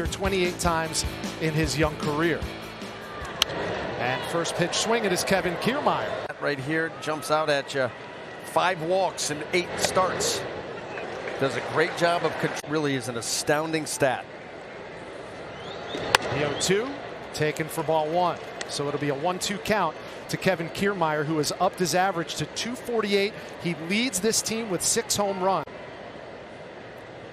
28 times in his young career. And first pitch swing, it is Kevin Kiermaier. Right here, jumps out at you. 5 walks and 8 starts. Does a great job of control. Really is an astounding stat. The 0-2 taken for ball 1. So it'll be a 1-2 count to Kevin Kiermaier, who has upped his average to 248. He leads this team with 6 home runs.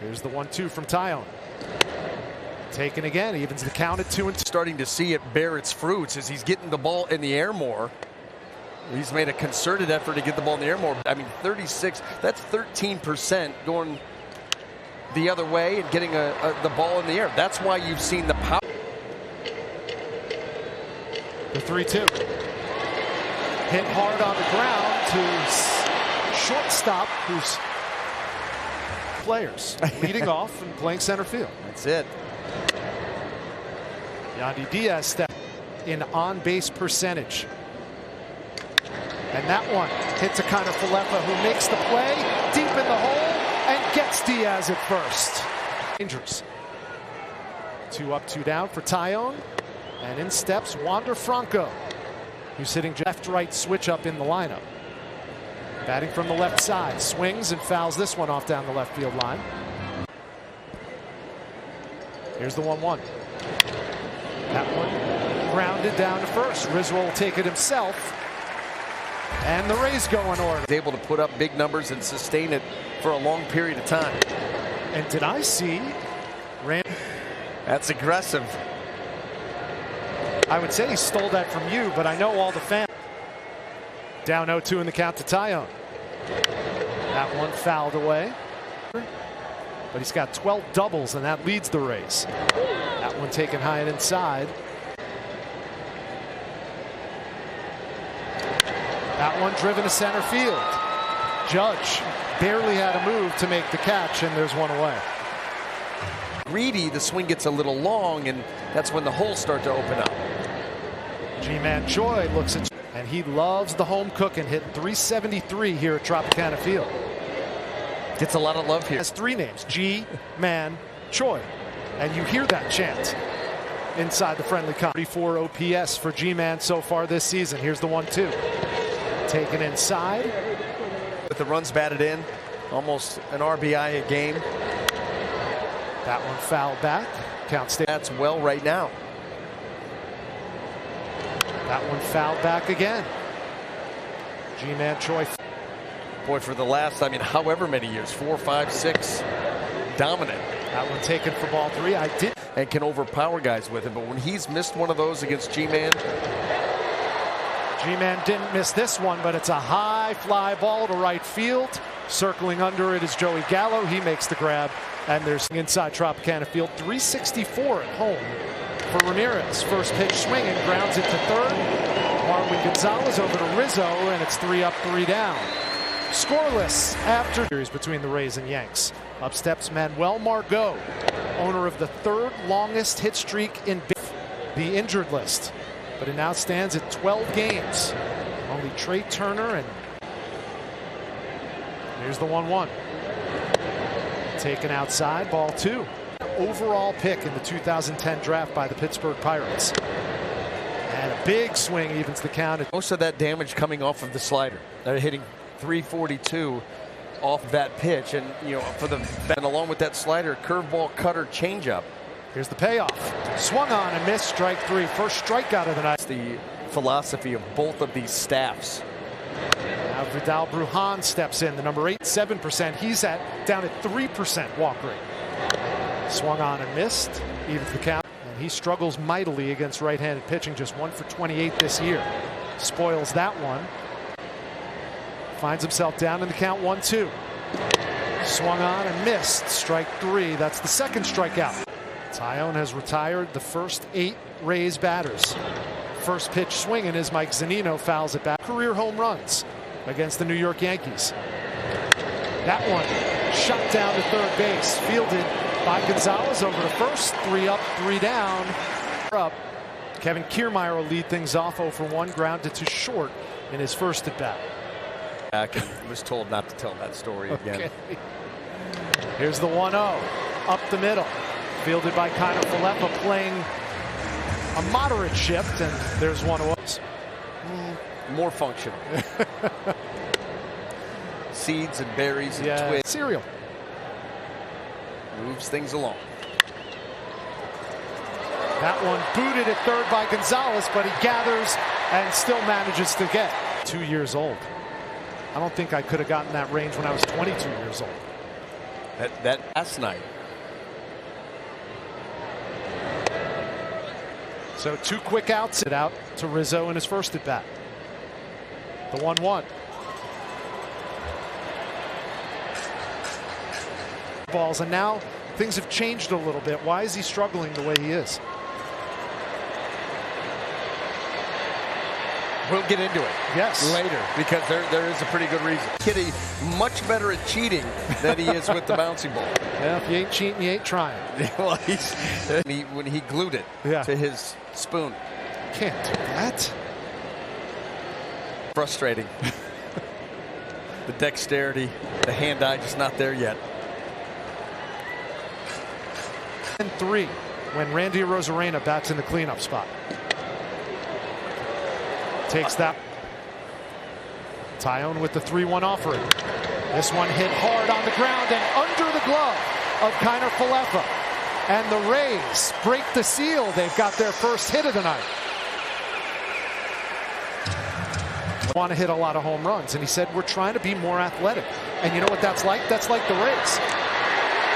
Here's the 1-2 from Taillon. Taken again, evens the count at 2-2. Starting to see it bear its fruits as he's getting the ball in the air more. He's made a concerted effort to get the ball in the air more. I mean, 36, that's 13% going the other way and getting the ball in the air. That's why you've seen the power. The 3-2. Hit hard on the ground to shortstop, who's players leading off and playing center field. That's it. Yandy Diaz step in on-base percentage. And that one hits a kind of Falefa, who makes the play deep in the hole and gets Diaz at first. Dangerous. 2 up, 2 down for Taillon. And in steps Wander Franco, who's hitting left-right switch up in the lineup. Batting from the left side, swings and fouls this one off down the left field line. Here's the 1-1. That one grounded down to first. Rizzo will take it himself. And the Rays go in order. Able to put up big numbers and sustain it for a long period of time. And did I see That's aggressive. I would say he stole that from you, but I know all the fans. Down 0-2 in the count to Taillon. That one fouled away. But he's got 12 doubles, and that leads the Rays. That one taken high and inside. That one driven to center field. Judge barely had a move to make the catch, and there's one away. Greedy, the swing gets a little long, and that's when the holes start to open up. Ji-Man Choi looks at, and he loves the home cooking, hitting 373 here at Tropicana Field. Gets a lot of love here. Has 3 names, Ji-Man Choi, and you hear that chant inside the friendly con. 34 OPS for Ji-Man so far this season. Here's the 1-2. Taken inside. With the runs batted in, almost an RBI a game. That one fouled back. Count stays. That's well right now. That one fouled back again. Ji-Man Choi. Boy, for the last, I mean, however many years, 4, 5, 6, dominant. That one taken for ball 3. I did. And can overpower guys with it, but when he's missed one of those against G-Man. G-Man didn't miss this one, but it's a high fly ball to right field. Circling under it is Joey Gallo. He makes the grab, and there's inside Tropicana Field. 364 at home for Ramirez. First pitch swing and grounds it to third. Marwin Gonzalez over to Rizzo, and it's 3 up, 3 down. Scoreless after series between the Rays and Yanks. Up steps Manuel Margot, owner of the 3rd longest hit streak in the injured list, but it now stands at 12 games. Only Trey Turner and here's the 1-1. Taken outside, ball 2. Overall pick in the 2010 draft by the Pittsburgh Pirates. And a big swing evens the count. Most of that damage coming off of the slider. They're hitting 342 off that pitch, and and along with that slider, curveball, cutter, changeup. Here's the payoff. Swung on and missed. Strike 3. First strikeout of the night. It's the philosophy of both of these staffs. Now Vidal Brujan steps in, the number 8, 7%. He's down at 3% walk rate. Swung on and missed. Evens the count. And he struggles mightily against right-handed pitching. Just 1 for 28 this year. Spoils that one. Finds himself down in the count 1-2. Swung on and missed. Strike 3. That's the second strikeout. Taillon has retired the first 8 Rays batters. First pitch swinging as Mike Zunino fouls it back. Career home runs against the New York Yankees. That one shot down to third base. Fielded by Gonzalez over to first. 3 up, 3 down. Up. Kevin Kiermaier will lead things off 0 for 1. Grounded to short in his first at bat. And was told not to tell that story again. Okay. Here's the 1-0. Up the middle. fielded by kind of Falefa, playing a moderate shift, and there's one away. More functional. Seeds and berries and twigs. Cereal. Moves things along. That one booted at third by Gonzalez, but he gathers and still manages to get. 2 years old. I don't think I could have gotten that range when I was 22 years old. That last night. So 2 quick outs. It out to Rizzo in his first at bat. The 1-1. Balls, and now things have changed a little bit. Why is he struggling the way he is? We'll get into it later, because there is a pretty good reason. Kitty much better at cheating than he is with the bouncy ball. Yeah, if you ain't cheating, you ain't trying. Well, when he glued it to his spoon. Can't do that. Frustrating. The dexterity, the hand-eye just not there yet. And 3 when Randy Arozarena bats in the cleanup spot. Takes that. Taillon with the 3-1 offering. This one hit hard on the ground and under the glove of Kiner Falefa. And the Rays break the seal. They've got their first hit of the night. Want to hit a lot of home runs, and he said we're trying to be more athletic. And you know what that's like? That's like the Rays.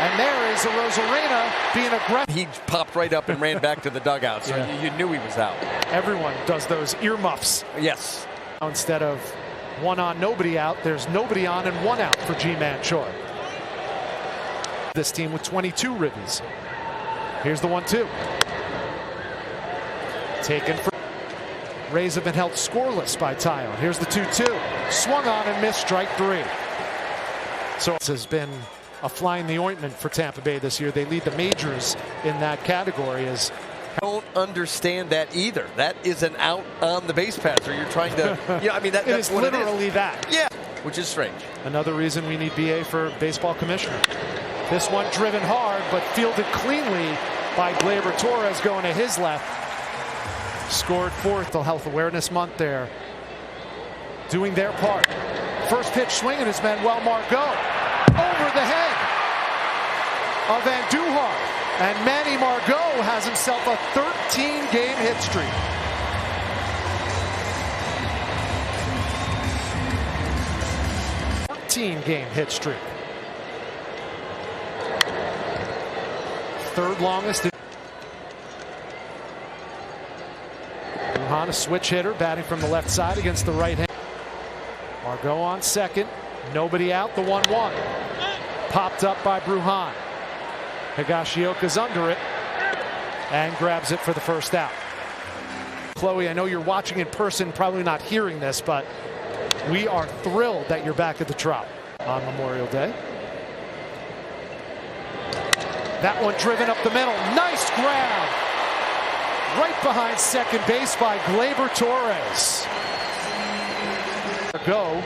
And there is Arozarena being aggressive. He popped right up and ran back to the dugout, so you knew he was out. Everyone does those earmuffs. Yes. Instead of 1 on, nobody out, there's nobody on and 1 out for Ji-Man Choi. This team with 22 ribbies. Here's the 1-2. Taken for. Rays have been held scoreless by Taillon. Here's the 2-2. Swung on and missed, strike 3. So this has been a fly in the ointment for Tampa Bay this year. They lead the majors in that category. As I don't understand that either. That is an out on the base pass, or you're trying to, I mean, that's it is what literally it is. that. Yeah, which is strange. Another reason we need BA for baseball commissioner. This one driven hard, but fielded cleanly by Gleyber Torres, going to his left. Scored 4th. Mental Health Awareness Month there, doing their part. First pitch swinging is Manuel Margot over the head of Andujar, and Manny Margot has himself a 13-game hit streak. Game hit streak. 3rd longest. Bruhan, a switch hitter, batting from the left side against the right hand. Margot on second. Nobody out. The 1-1. Popped up by Bruhan. Higashioka's under it and grabs it for the first out. Chloe, I know you're watching in person, probably not hearing this, but we are thrilled that you're back at the Trop on Memorial Day. That one driven up the middle. Nice grab. Right behind second base by Gleyber Torres. Go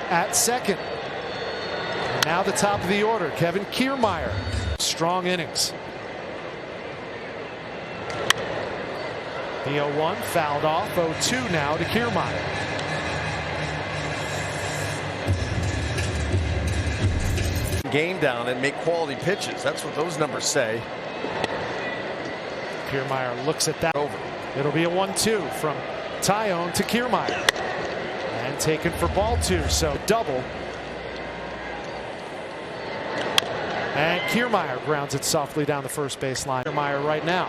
at second. And now the top of the order, Kevin Kiermaier. Strong innings. The 0-1 fouled off. 0-2 now to Kiermaier. Game down and make quality pitches. That's what those numbers say. Kiermaier looks at that. Over. It'll be a 1-2 from Taillon to Kiermaier. And taken for ball 2, so double. And Kiermaier grounds it softly down the first base line. Kiermaier right now.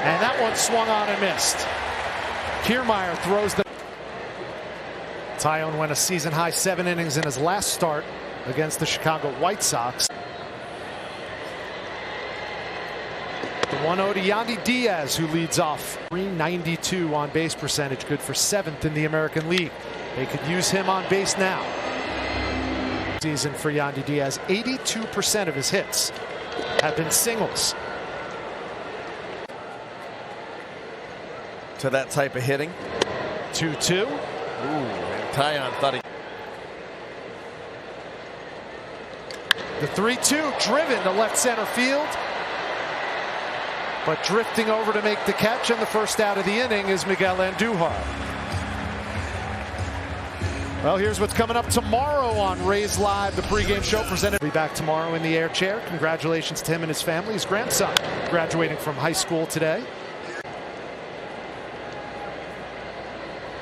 And that one swung on and missed. Kiermaier throws the. Taillon went a season-high 7 innings in his last start against the Chicago White Sox. The 1-0 to Yandy Diaz, who leads off. 392 on base percentage, good for 7th in the American League. They could use him on base now. Season for Yandy Diaz, 82% of his hits have been singles. To that type of hitting. 2-2. Ooh, and Taillon thought he. The 3-2 driven to left center field. But drifting over to make the catch, and the first out of the inning is Miguel Andujar. Well, here's what's coming up tomorrow on Rays Live, the pregame show presented. We'll be back tomorrow in the air chair. Congratulations to him and his family. His grandson graduating from high school today.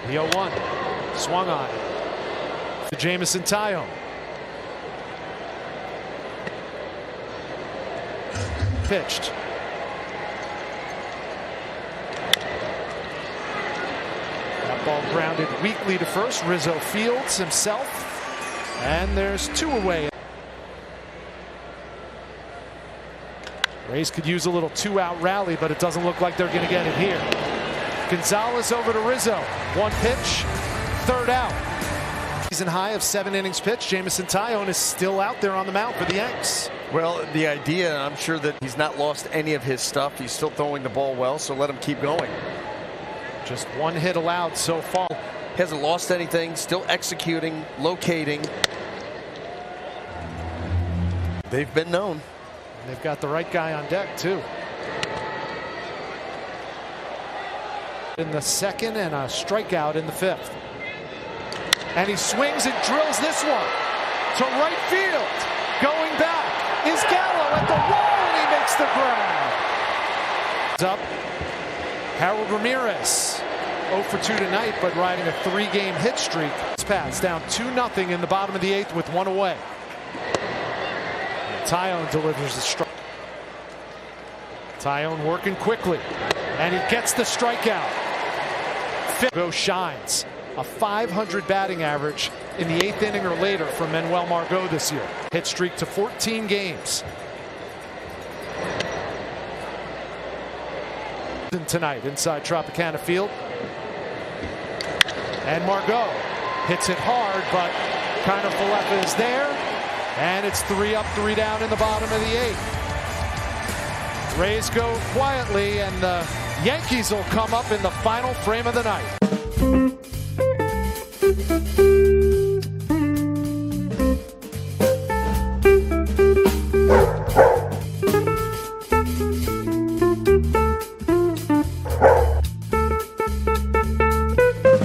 The 0-1 swung on to Jameson Taillon. Pitched. That ball grounded weakly to first. Rizzo fields himself, and there's 2 away. Rays could use a little 2-out rally, but it doesn't look like they're going to get it here. Gonzalez over to Rizzo. 1 pitch, 3rd out. Season high of 7 innings pitched. Jameson Taillon is still out there on the mound for the Yanks. Well, the idea, I'm sure that he's not lost any of his stuff. He's still throwing the ball well, so let him keep going. Just 1 hit allowed so far. Hasn't lost anything, still executing, locating. They've been known. And they've got the right guy on deck, too. In the 2nd and a strikeout in the 5th. And he swings and drills this one to right field. Going back is Gallo at the wall, and he makes the grab. Up, Harold Ramirez, 0 for 2 tonight, but riding a 3-game hit streak. Pats down 2-0 in the bottom of the 8th with 1 away. Taillon delivers the strike. Taillon working quickly, and he gets the strikeout. Margot shines. A 500 batting average in the 8th inning or later from Manuel Margot this year. Hit streak to 14 games. Tonight inside Tropicana Field. And Margot hits it hard, but kind of Falefa is there. And it's 3 up, 3 down in the bottom of the 8th. Rays go quietly, and the Yankees will come up in the final frame of the night.